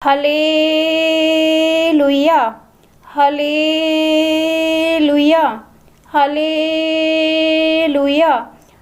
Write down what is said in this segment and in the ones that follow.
Hallelujah, hallelujah, hallelujah.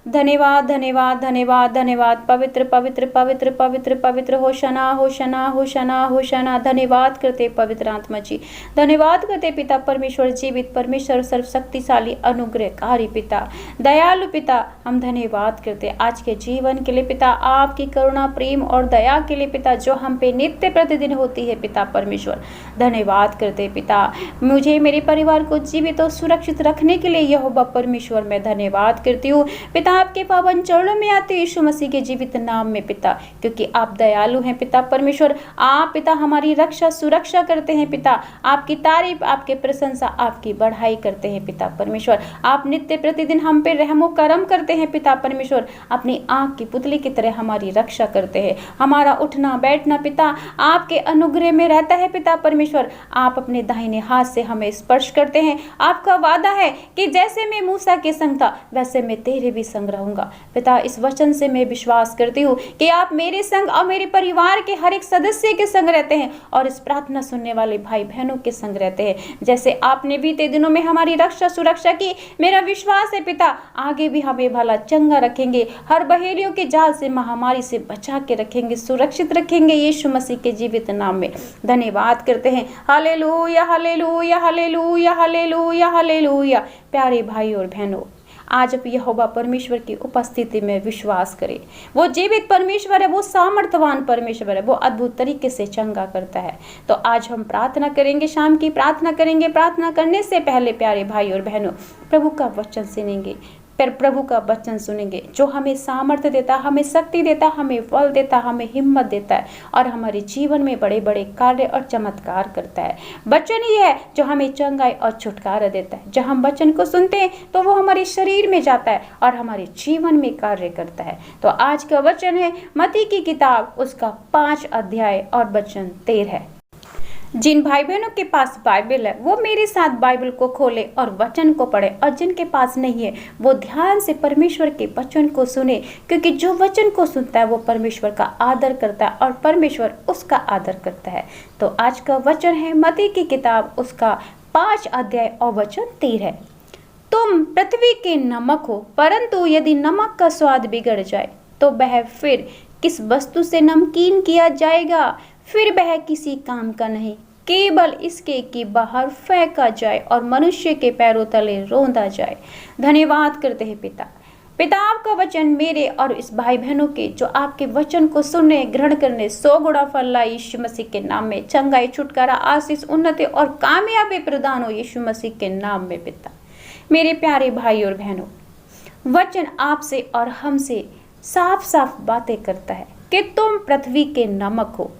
धन्यवाद धन्यवाद धन्यवाद धन्यवाद। पवित्र पवित्र पवित्र पवित्र पवित्र होशना होशना होशना होशना। धन्यवाद करते पवित्र आत्मा जी, धन्यवाद करते पिता परमेश्वर, जीवित परमेश्वर, सर्वशक्तिशाली अनुग्रहकारी पिता, दयालु पिता। हम धन्यवाद करते आज के जीवन के लिए पिता, आपकी करुणा प्रेम और दया के लिए पिता, जो हम पे नित्य प्रतिदिन होती है पिता परमेश्वर। धन्यवाद करते पिता, मुझे मेरे परिवार को जीवित और सुरक्षित रखने के लिए यहोवा परमेश्वर मैं धन्यवाद करती हूँ पिता। आपके पावन चरणों में आते यीशु मसीह के जीवित नाम में पिता, क्योंकि आप दयालु हैं पिता परमेश्वर। आप पिता हमारी रक्षा सुरक्षा करते हैं पिता, आपकी तारीफ आपके प्रशंसा आपकी बढ़ाई करते हैं पिता परमेश्वर। आप नित्य प्रतिदिन हम पे रहमो करम करते हैं पिता परमेश्वर, अपनी आंख की पुतली की तरह हमारी रक्षा करते हैं। हमारा उठना बैठना पिता आपके अनुग्रह में रहता है पिता परमेश्वर। आप अपने दाहिने हाथ से हमें स्पर्श करते हैं। आपका वादा है कि जैसे मैं मूसा के संग था वैसे मैं तेरे भी संग रहूंगा पिता। इस वचन से मैं विश्वास करती हूँ कि आप मेरे संग और मेरे परिवार के हर एक सदस्य के संग रहते हैं और इस प्रार्थना सुनने वाले भाई बहनों के संग रहते हैं। जैसे आपने बीते दिनों में हमारी रक्षा सुरक्षा की, मेरा विश्वास है पिता आगे भी हमें भला चंगा रखेंगे, हर बहेलियों के जाल से महामारी से बचा के रखेंगे, सुरक्षित रखेंगे यीशु मसीह के जीवित नाम में। धन्यवाद करते हैं। Hallelujah hallelujah hallelujah hallelujah hallelujah. प्यारे भाई और बहनों, आज आप यहोवा परमेश्वर की उपस्थिति में विश्वास करें। वो जीवित परमेश्वर है, वो सामर्थ्यवान परमेश्वर है, वो अद्भुत तरीके से चंगा करता है। तो आज हम प्रार्थना करेंगे, शाम की प्रार्थना करेंगे। प्रार्थना करने से पहले प्यारे भाई और बहनों, प्रभु का वचन सुनेंगे, फिर प्रभु का वचन सुनेंगे जो हमें सामर्थ्य देता, हमें शक्ति देता, हमें फल देता, हमें हिम्मत देता है और हमारे जीवन में बड़े बड़े कार्य और चमत्कार करता है। वचन ही है जो हमें चंगाई और छुटकारा देता है। जब हम वचन को सुनते हैं तो वो हमारे शरीर में जाता है और हमारे जीवन में कार्य करता है। तो आज का वचन है मत्ती की किताब, उसका 5 अध्याय और वचन 13 है। जिन भाई बहनों के पास बाइबल है वो मेरे साथ बाइबल को खोले और वचन को पढ़े, और जिनके पास नहीं है वो ध्यान से परमेश्वर के वचन को सुने, क्योंकि जो वचन को सुनता है वो परमेश्वर का आदर करता है और परमेश्वर उसका आदर करता है। तो आज का वचन है मत्ती की किताब, उसका 5 अध्याय और वचन 13 है। तुम पृथ्वी के नमक हो, परंतु यदि नमक का स्वाद बिगड़ जाए तो वह फिर किस वस्तु से नमकीन किया जाएगा? फिर वह किसी काम का नहीं, केवल इसके कि बाहर फेंका जाए और मनुष्य के पैरों तले रौंदा जाए। धन्यवाद करते हैं पिता। पिता आपका वचन मेरे और इस भाई बहनों के जो आपके वचन को सुनने ग्रहण करने 100 गुणा फल लाए यीशु मसीह के नाम में। चंगाई छुटकारा आशीष उन्नति और कामयाबी प्रदान हो यीशु मसीह के नाम में पिता। मेरे प्यारे भाई और बहनों, वचन आपसे और हमसे साफ साफ बातें करता है कि तुम पृथ्वी के नमक हो,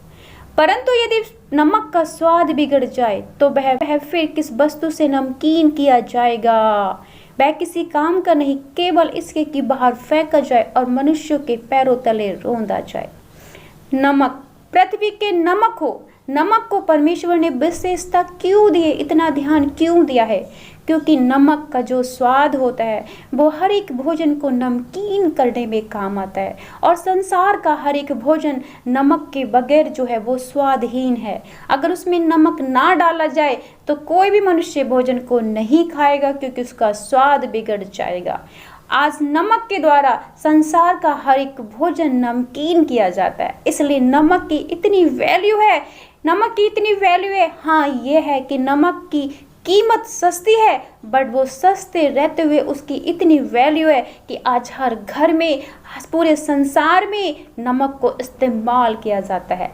परंतु यदि नमक का स्वाद बिगड़ जाए तो वह फिर किस वस्तु से नमकीन किया जाएगा? वह किसी काम का नहीं, केवल इसके कि बाहर फेंका जाए और मनुष्यों के पैरों तले रौंदा जाए। नमक, पृथ्वी के नमक हो। नमक को परमेश्वर ने विशेषता क्यों दी है, इतना ध्यान क्यों दिया है? क्योंकि नमक का जो स्वाद होता है वो हर एक भोजन को नमकीन करने में काम आता है, और संसार का हर एक भोजन नमक के बगैर जो है वो स्वादहीन है। अगर उसमें नमक ना डाला जाए तो कोई भी मनुष्य भोजन को नहीं खाएगा, क्योंकि उसका स्वाद बिगड़ जाएगा। आज नमक के द्वारा संसार का हर एक भोजन नमकीन किया जाता है, इसलिए नमक की इतनी वैल्यू है। नमक की इतनी वैल्यू है, हाँ ये है कि नमक की कीमत सस्ती है, बट वो सस्ते रहते हुए उसकी इतनी वैल्यू है कि आज हर घर में, पूरे संसार में नमक को इस्तेमाल किया जाता है।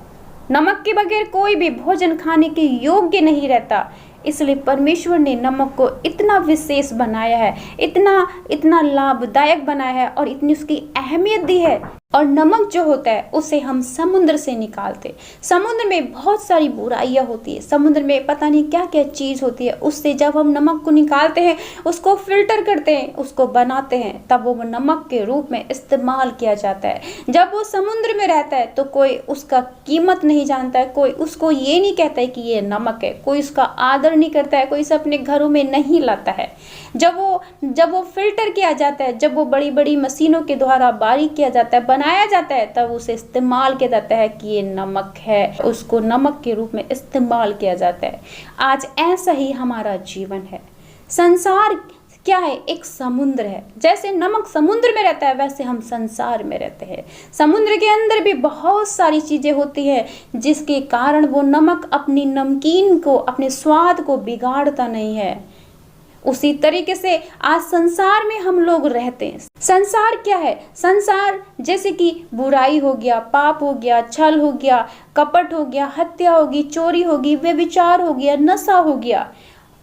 नमक के बगैर कोई भी भोजन खाने के योग्य नहीं रहता, इसलिए परमेश्वर ने नमक को इतना विशेष बनाया है, इतना लाभदायक बनाया है और इतनी उसकी अहमियत दी है। और नमक जो होता है उसे हम समुद्र से निकालते। समुद्र में बहुत सारी बुराइयां होती है, समुद्र में पता नहीं क्या क्या चीज होती है, उससे जब हम नमक को निकालते हैं, उसको फिल्टर करते हैं, उसको बनाते हैं, तब वो नमक के रूप में इस्तेमाल किया जाता है। जब वो समुद्र में रहता है तो कोई उसका कीमत नहीं जानता है, कोई उसको ये नहीं कहता है कि ये नमक है, कोई उसका आदर नहीं करता है, कोई इसे अपने घरों में नहीं लाता है। जब वो फिल्टर किया जाता है, जब वो बड़ी बड़ी मशीनों के द्वारा बारीक किया जाता है, बनाया जाता है तब उसे इस्तेमाल किया जाता है कि ये नमक है, उसको नमक के रूप में इस्तेमाल किया जाता है। आज ऐसा ही हमारा जीवन है। संसार क्या है? एक समुद्र है। जैसे नमक समुद्र में रहता है वैसे हम संसार में रहते हैं। समुद्र के अंदर भी बहुत सारी चीजें होती है जिसके कारण वो नमक अपनी नमकीन को, अपने स्वाद को बिगाड़ता नहीं है। उसी तरीके से आज संसार में हम लोग रहते हैं। संसार क्या है? संसार जैसे कि बुराई हो गया, पाप हो गया, छल हो गया, कपट हो गया, हत्या होगी, चोरी होगी, व्यभिचार हो गया, नशा हो गया,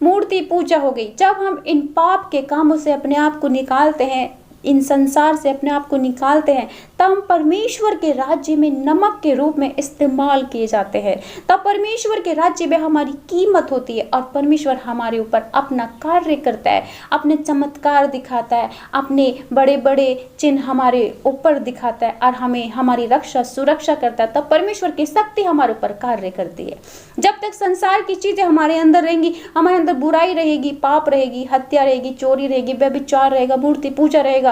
मूर्ति पूजा हो गई। जब हम इन पाप के कामों से अपने आप को निकालते हैं, इन संसार से अपने आप को निकालते हैं, तब हम परमेश्वर के राज्य में नमक के रूप में इस्तेमाल किए जाते हैं। तब परमेश्वर के राज्य में हमारी कीमत होती है और परमेश्वर हमारे ऊपर अपना कार्य करता है, अपने चमत्कार दिखाता है, अपने बड़े बड़े चिन्ह हमारे ऊपर दिखाता है और हमें हमारी रक्षा सुरक्षा करता है। तब परमेश्वर की शक्ति हमारे ऊपर कार्य करती है। जब तक संसार की चीजें हमारे अंदर रहेंगी, हमारे अंदर बुराई रहेगी, पाप रहेगी, हत्या रहेगी, चोरी रहेगी, व्यभिचार रहेगा, मूर्ति पूजा रहेगा,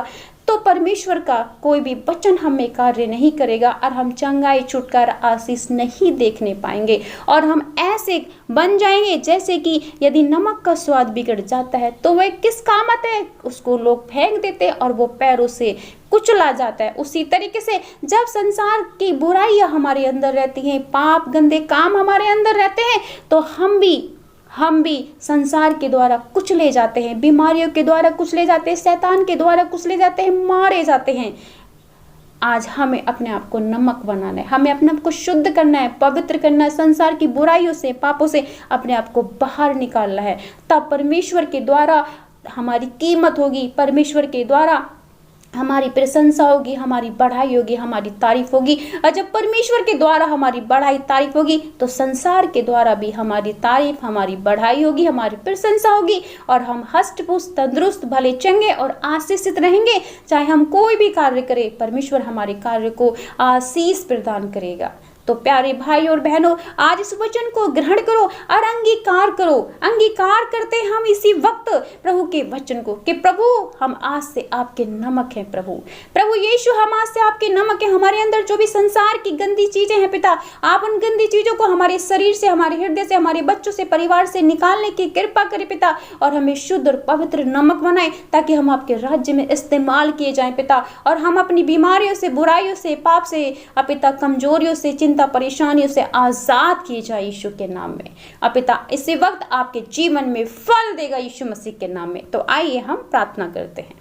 तो परमेश्वर का कोई भी वचन हमें कार्य नहीं करेगा और हम चंगाई, छुटकारा, आशीष नहीं देखने पाएंगे। और हम ऐसे बन जाएंगे जैसे कि यदि नमक का स्वाद बिगड़ जाता है तो वह किस काम आता है? उसको लोग फेंक देते हैं और वो पैरों से कुचला जाता है। उसी तरीके से जब संसार की बुराइयां हमारे अंदर रहती हैं, पाप, गंदे काम हमारे अंदर रहते हैं, तो हम भी संसार के द्वारा कुचले जाते हैं, बीमारियों के द्वारा कुचले जाते हैं, शैतान के द्वारा कुचले जाते हैं, मारे जाते हैं। आज हमें अपने आप को नमक बनाना है, हमें अपने आप को शुद्ध करना है, पवित्र करना है, संसार की बुराइयों से, पापों से अपने आप को बाहर निकालना है। तब परमेश्वर के द्वारा हमारी कीमत होगी, परमेश्वर के द्वारा हमारी प्रशंसा होगी, हमारी बढ़ाई होगी, हमारी तारीफ होगी। और जब परमेश्वर के द्वारा हमारी बढ़ाई तारीफ होगी तो संसार के द्वारा भी हमारी तारीफ, हमारी बढ़ाई होगी, हमारी प्रशंसा होगी और हम हष्ट-पुष्ट, तंदुरुस्त, भले चंगे और आशीषित रहेंगे। चाहे हम कोई भी कार्य करें, परमेश्वर हमारे कार्य को आशीष प्रदान करेगा। तो प्यारे भाई और बहनों, आज इस वचन को ग्रहण करो और अंगीकार करो। अंगीकार करते हम इसी वक्त प्रभु के वचन को कि प्रभु हम आज से आपके नमक हैं। प्रभु यीशु हम आज से आपके नमक हैं। हमारे अंदर जो भी संसार की गंदी चीजें हैं पिता, आप उन गंदी चीजों को हमारे शरीर से, हमारे हृदय से, हमारे बच्चों से, परिवार से निकालने की कृपा करें पिता, और हमें शुद्ध और पवित्र नमक बनाए ताकि हम आपके राज्य में इस्तेमाल किए जाएं पिता, और हम अपनी बीमारियों से, बुराइयों से, पाप से, पिता कमजोरियों से, चिंता परेशानियों से आजाद किए जाए यीशु के नाम में। अब पिता इसी वक्त आपके जीवन में फल देगा यीशु मसीह के नाम में। तो आइए हम प्रार्थना करते हैं।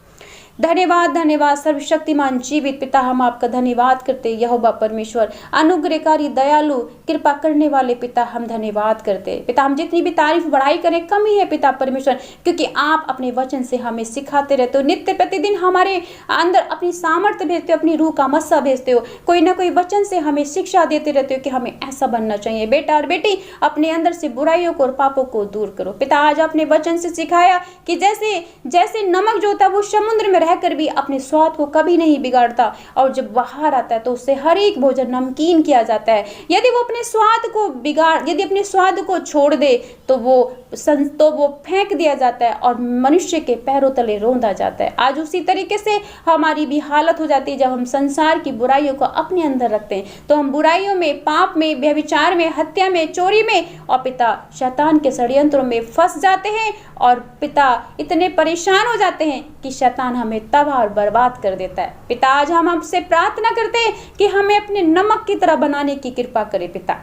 धन्यवाद, धन्यवाद सर्वशक्तिमान जीवित पिता, हम आपका धन्यवाद करते यहोवा परमेश्वर, अनुग्रहकारी, दयालु, कृपा करने वाले पिता, हम धन्यवाद करते पिता। हम जितनी भी तारीफ बढ़ाई करें कम ही है पिता परमेश्वर, क्योंकि आप अपने वचन से हमें सिखाते रहते हो, नित्य प्रतिदिन हमारे अंदर अपनी सामर्थ्य भेजते हो, अपनी रूह का मस्सा भेजते हो, कोई ना कोई वचन से हमें शिक्षा देते रहते हो कि हमें ऐसा बनना चाहिए। बेटा और बेटी, अपने अंदर से बुराइयों को और पापों को दूर करो पिता। आज अपने वचन से सिखाया कि जैसे नमक जो होता है वो समुद्र में रहकर भी अपने स्वाद को कभी नहीं बिगाड़ता, और जब बाहर आता है तो उससे हर एक भोजन नमकीन किया जाता है। यदि वो अपने स्वाद को छोड़ दे तो वो फेंक दिया जाता है और मनुष्य के पैरों तले रौंदा जाता है। आज उसी तरीके से हमारी भी हालत हो जाती है। जब हम संसार की बुराइयों को अपने अंदर रखते हैं तो हम बुराइयों में, पाप में, व्यभिचार में, हत्या में, चोरी में और पिता शैतान के षड्यंत्रों में फंस जाते हैं, और पिता इतने परेशान हो जाते हैं कि शैतान हमें तबाह और बर्बाद कर देता है। पिता आज हम आपसे प्रार्थना करते हैं कि हमें अपने नमक की तरह बनाने की कृपा करें पिता।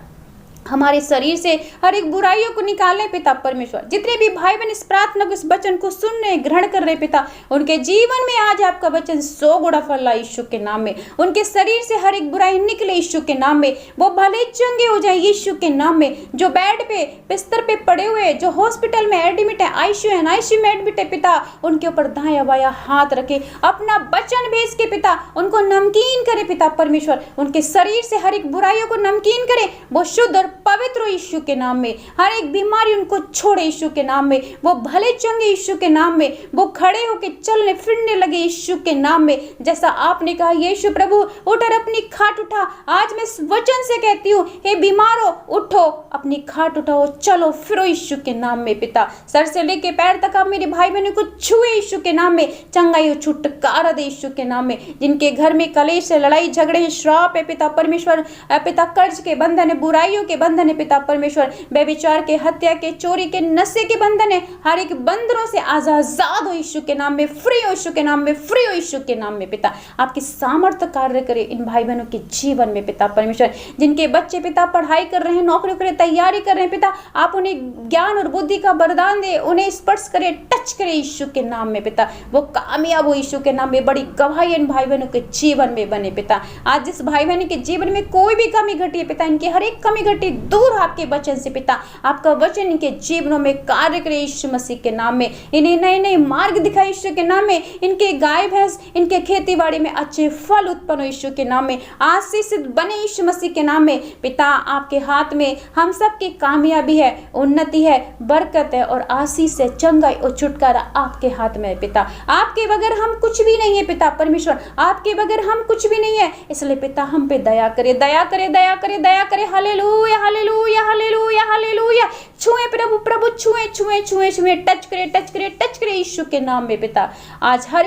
हमारे शरीर से हर एक बुराइयों को निकालें पिता परमेश्वर। जितने भी भाई बहन इस प्रार्थना को, इस वचन को सुन रहे, ग्रहण कर रहे पिता, उनके जीवन में आज आपका वचन 100 गुना फल लाए यीशु के नाम में। उनके शरीर से हर एक बुराई निकले यीशु के नाम में। वो भले चंगे हो जाए यीशु के नाम में। जो बेड पे, बिस्तर पे पड़े हुए, जो हॉस्पिटल में एडमिट है, आईसीयू में एडमिट है पिता, उनके ऊपर दाया बाया हाथ रखे, अपना वचन भेज के पिता उनको नमकीन करे पिता परमेश्वर। उनके शरीर से हर एक बुराइयों को नमकीन करे, वो शुद्ध और पवित्र हो यीशु के नाम में। हर एक बीमारी उनको छोड़े यीशु के नाम में। वो भले चंगे यीशु के नाम में। वो खड़े होके चलने फिरने लगे यीशु के नाम में। जैसा आपने कहा यीशु प्रभु उठ और अपनी खाट उठा। आज मैं इस वचन से कहती हूँ, हे बीमारो उठो, अपनी खाट उठाओ, चलो फिरो यीशु के नाम में पिता। सर से लेके पैर तक आप मेरे भाई बहनों को छुए यीशु के नाम में। चंगाई हो, छुटकारा दे यीशु के नाम में। जिनके घर में कलेश है, लड़ाई झगड़े हैं, श्राप है पिता परमेश्वर, पिता कर्ज के बंधन है, बुराइयों के बंधन है पिता परमेश्वर, व्यभिचार के, हत्या के, चोरी के, नशे के बंधन है, हर एक बंधनों से आजाद हो यीशु के नाम में, फ्री हो यीशु के नाम में, फ्री हो यीशु के नाम में पिता। आपकी सामर्थ्य कार्य करे इन भाई बहनों के जीवन में पिता परमेश्वर। जिनके बच्चे पिता पढ़ाई कर रहे हैं, नौकरी के लिए तैयारी कर रहे हैं पिता, आप उन्हें ज्ञान और बुद्धि का वरदान दे, उन्हें स्पर्श करे, टच करे यीशु के नाम में पिता। वो कामयाब हो यीशु के नाम में। बड़ी गवाही इन भाई बहनों के जीवन में बने पिता। आज जिस भाई बहन के जीवन में कोई भी कमी घटी है पिता, इनकी हर एक कमी घटी दूर आपके वचन से पिता। आपका वचन इनके जीवनों में कार्य करे यीशु मसीह के नाम में। इन्हें नए नए मार्ग दिखाए यीशु के नाम में। इनके गाय भैंस, इनके खेती बाड़ी में अच्छे फल उत्पन्न हो यीशु के नाम में। आशीषित बने यीशु मसीह के नाम में पिता। आपके हाथ में हम सब की कामयाबी है, उन्नति है, बरकत है और आशीष है, चंगाई और छुटकारा आपके हाथ में है पिता। आपके बगैर हम कुछ भी नहीं है पिता परमेश्वर, आपके बगैर हम कुछ भी नहीं है। इसलिए पिता हम पे दया करे, दया करे, दया करे, दया करे। Hallelujah, hallelujah, hallelujah, hallelujah. छुए प्रभु, प्रभु छुए, छुए, छुए, छुए, टच करे, टच करे, टच करे यीशु के नाम में पिता। आज हर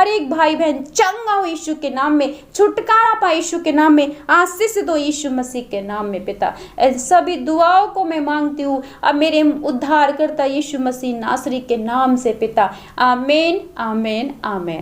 एक भाई बहन चंगा हो यीशु के नाम में, छुटकारा पाए यीशु के नाम में, आशीष दो यीशु मसीह के नाम में पिता। इन सभी दुआओं को मैं मांगती हूँ अब मेरे उद्धारकर्ता यीशु मसीह नासरी के नाम से पिता। आमीन, आमीन, आमीन।